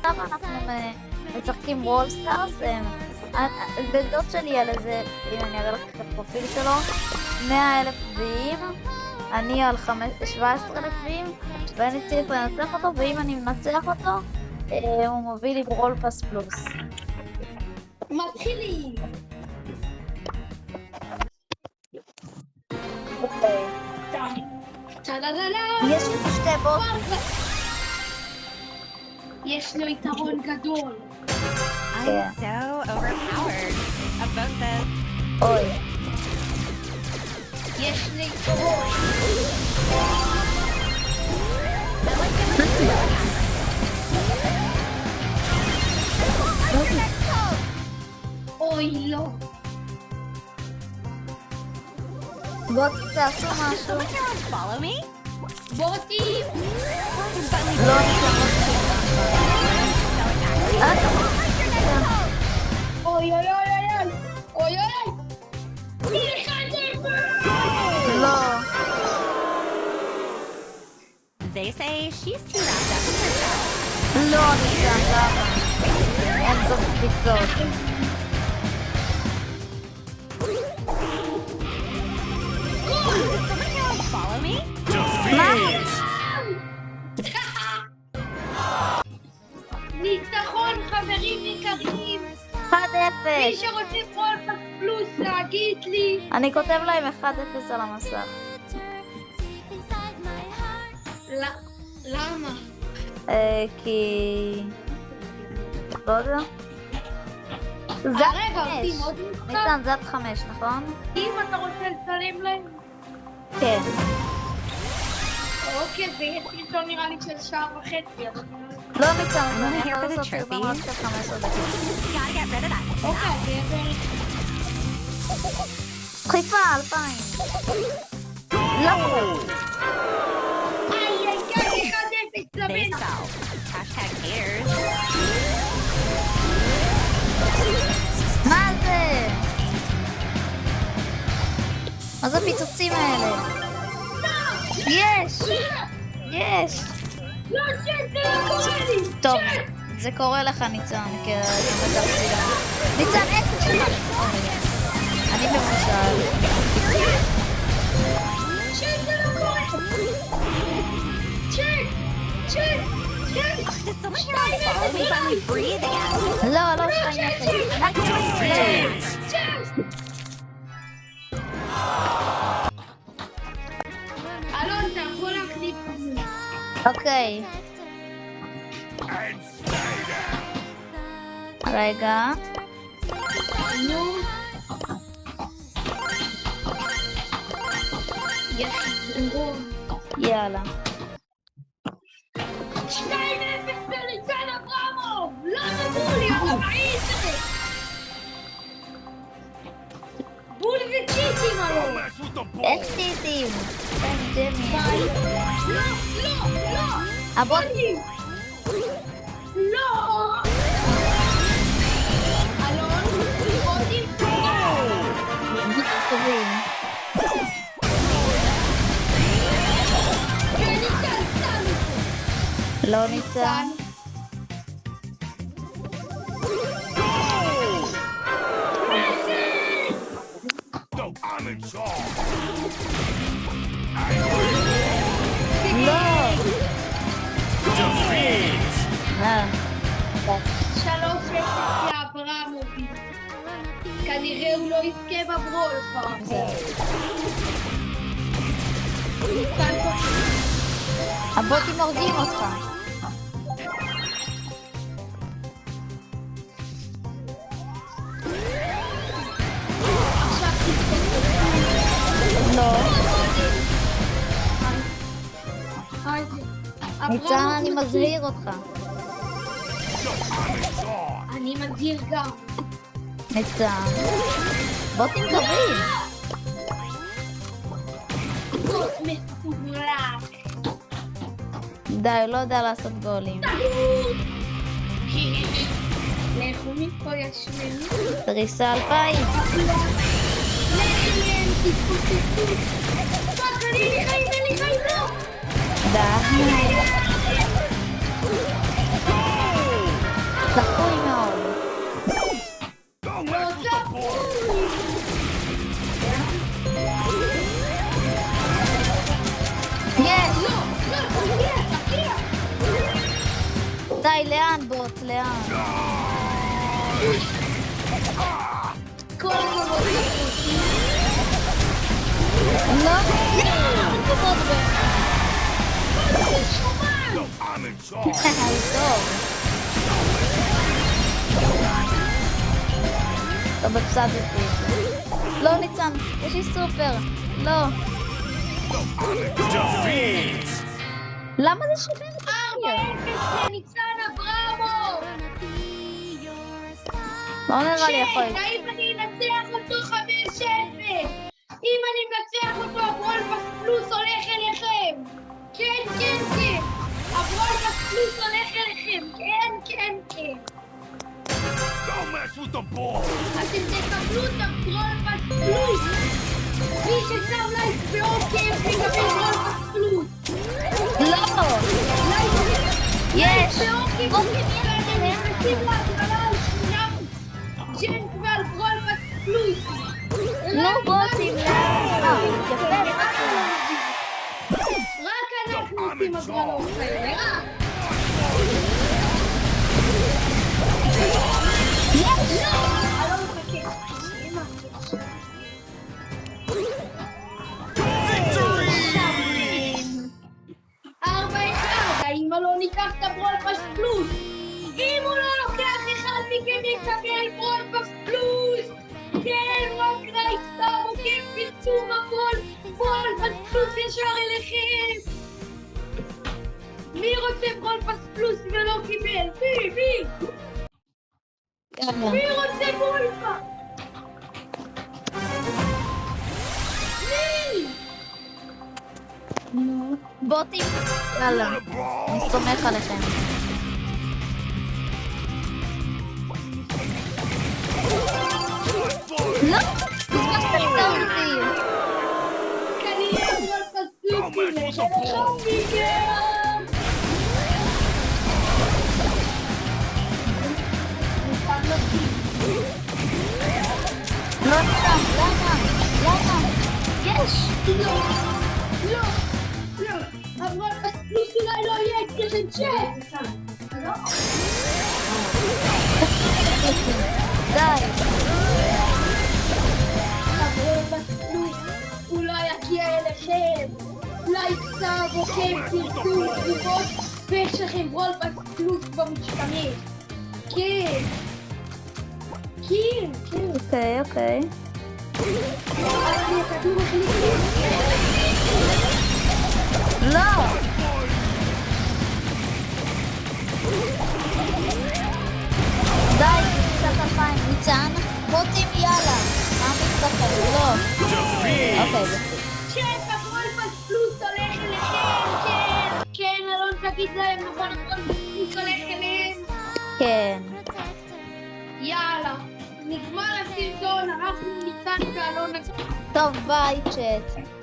עכשיו אנחנו משחקים וול סטארס. בדוד שלי על איזה, אם אני אראה לך את הפרופיל שלו, 100,000 גביעים, אני על 17,000 גביעים, ואני צריך לנצח אותו, ואם אני מנצח אותו, הוא מוביל לי ברול פס פלוס. מתחילים! אוקיי. יש לי פה שתי בוטים. יש לו יתרון גדול. I'm so overpowered. About this. אוי. יש לי יתרון. אוי, לא. בוטים תעשו משהו. Someone here wants to follow me? בוטים! לא נשמע. אוי, אוי, אוי, אוי, אוי, אוי! לא. They say she's too wrapped up in her stuff. לא נשמע. למה? אין זאת פיצות. Someone here wants to follow me? ניצחון, חברים יקרים! 1-0. מי שרוצה ברול פלוס להגיד לי. אני כותב להם 1-0 על המסך. למה? כי... לא יודע. רגע, עושים עוד משחק? ניצן, זה עד 5, נכון? אם אתה רוצה לצלם להם? כן. אוקיי, זה יהיה סרטון נראה לי של שעה וחצי. לא ניצן, אני here יכול for the לעשות סרטון רק של 15 דקות. Gotta get rid of that. אוקיי, זה יהיה בערך. דחיפה, 2000. לא! איי, 1-0 They לבן. sell. Hashtag haters. מה זה? מה זה הפיצוצים האלה? יש! יש! לא, זה לא קורה לי! טוב, זה קורה לך ניצן, כי בדקתי לך. ניצן, איך זה שלך? אני מבושל. זה לא קורה! צ'ק! צ'ק! צ'ק! Does someone here want to follow me so I can breathe again? לא, לא 2-0. אנחנו נצא. אלון, אתה יכול להחליף את זה. אוקיי. רגע. נו. יש גרום. יאללה. 2-0 לניצן אברמוב! לא נתנו לי, אתה מעיד את זה! בול וצ'יטים היום! איך טיטים? אין ג'מי. לא, לא, לא! הבוטים. לא! אלון, בוטים טובים. וניצן סתם! לא ניצן. לא. 3-0 לאברמוביץ'. כנראה הוא לא יזכה בברול פעם. ניצן הבוטים הורגים אותך. עכשיו תזכה. לא. ניצן, אני מזהיר אותך. אני מזהיר גם. ניצן. בוטים טובים. זאת מסוגלת. די, הוא לא יודע לעשות גולים. לכו מפה ישמנו. דריסה 2000. לחם, תתפוצצו. פאק, אין לי חיים, לא! די. די, לאן בוט? לאן? כל הכבוד לפרוטים. לא, כבוד ב... זה שומן! טוב. טוב, הפסדתי. לא ניצן, יש לי סופר. לא. למה זה שווה את 4-0 לניצן אברמוב! לא נראה לי יכול. כן, האם אני אנצח אותו 5-0? אם אני מנצח אותו, הברולפס פלוס הולך אליכם! כן, כן, כן! הברולפס פלוס הולך אליכם! כן, כן, כן! Don't mess with the ball! אתם תקבלו את הברולפס פלוס! מי ששם לייק בעוקב יקבל ברולפס פלוס! לא! יש! בעוקב ואתם נכנסים להגרלה על שנייה ג'נק ועל ברולפס פלוס! לא בוטים, יפה, רק אנחנו עושים הגרלות כאלה, רק! לא מחכה. 4-1, האם לא ניקח את הברולפס פלוס? אם הוא לא לוקח אחד מכם יקבל ברולפס פלוס! כן, רק רייט סתם עוקב פרסום הכל, ברולפס פלוס ישר אליכם! מי רוצה ברולפס פלוס ולא קיבל? מי? מי רוצה ברולפס? מי? בוטים, יאללה, אני סומך עליכם. לא, תפגשת לי את האוזי. כנראה ברולפס פלוס ילך אליך פיגר! לא שם, למה? יש! לא! הברולפס פלוס אולי לא יהיה אצלכם צ'אט! די! הברולפס פלוס אולי יגיע אליכם! אולי סתם עוקב פרסום תגובות ויש לכם ברולפס פלוס במשתמש! כן! אוקיי. הכדור החליט לא! די, קצת 2000, ניצן, בוטים יאללה. מה מתבחר? לא. אוקיי, בסדר. כן, הברולפס פלוס הולך אליכם! כן, אלון תגיד להם, נכון, הברולפס פלוס הולך אליהם! כן. יאללה, נגמר הסרטון, אנחנו ניצן ואלון טוב, ביי, צ'אט.